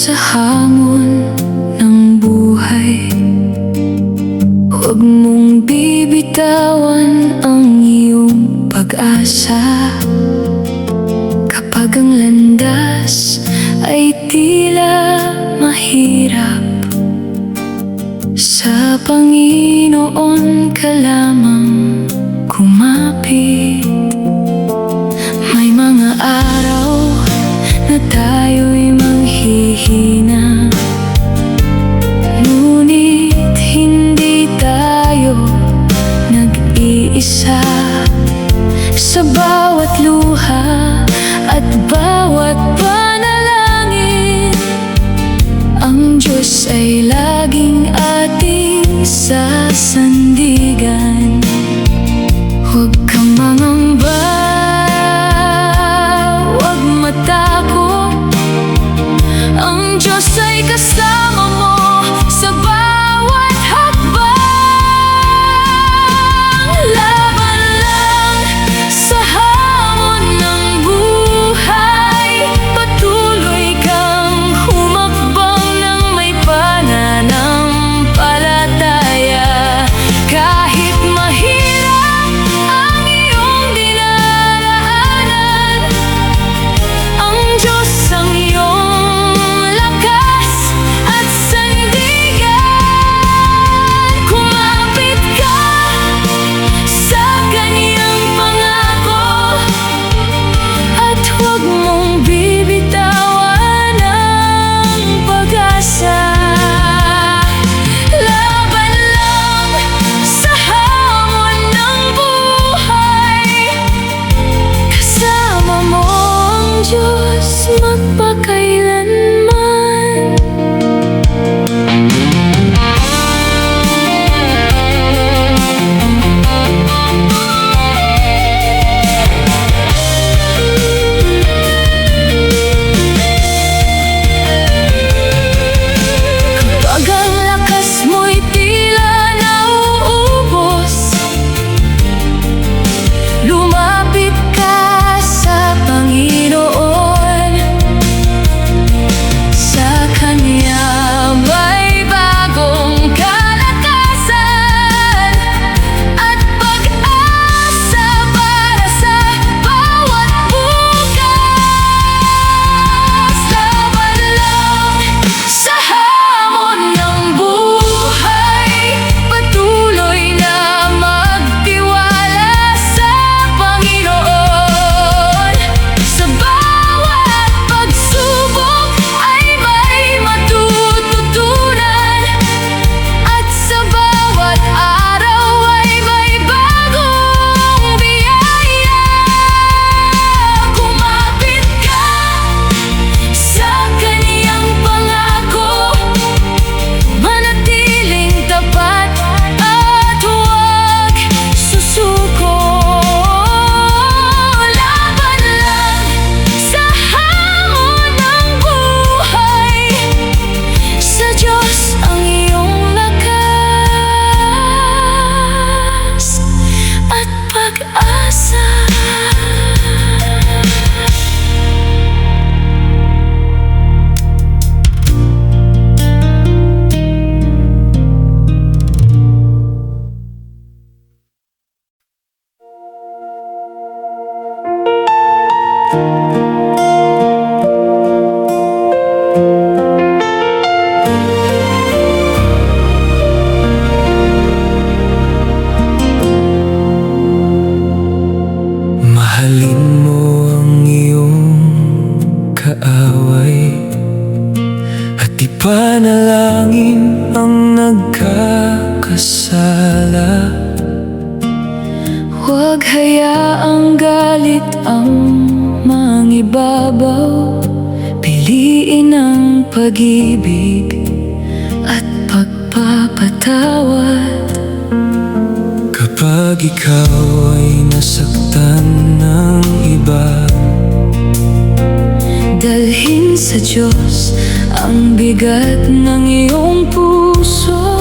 sa hamon ng buhay, huwag mong bibitawan ang iyong pag-asa. Kapag ang landas ay tila mahirap, sa Panginoon ka lamang kumapit. May mga araw na tayo'y manghihina, ngunit hindi tayo nag-iisa. Sa bawat luha at bawat panalangin, ang Diyos ay laging ating sasandigan. Huwag kang mangamba, huwag matakot, ang Diyos ay kasama mo sa bawat hakbang. Laban lang sa hamon ng buhay, patuloy kang humakbang ng may pananampalataya. Kahit mahirap ang iyong dinaraanan, ang Diyos ang iyong lakas at sandigan. Kumapit ka sa Kaniyang pangako, at huwag mong bibitawan ang pag-asa. Laban lang sa hamon ng buhay, kasama mo ang Diyos magpakailanman. Kapag ang lakas mo'y tila nauubos, lumapit ka sa Panginoon. Sa Kanya may bagong kalakasan at pag-asa para sa bawat bukas. Laban lang sa hamon ng buhay, patuloy na magtiwala sa Panginoon. Sa bawat pagsubok ay may matututunan, at sa bawat araw ay may bagong biyaya. Kumapit ka sa Kaniyang pangako, manatiling tapat at huwag susuko. Laban lang sa hamon ng buhay, sa Diyos ang iyong lakas at pag-asa. Mahalin mo ang iyong kaaway, at ipanalangin ang nagkakasala. Huwag hayaang galit ang mangibabaw, piliin ang pag-ibig at pagpapatawad. Kapag ikaw ay nasaktan ng iba, dalhin sa Diyos ang bigat ng iyong puso.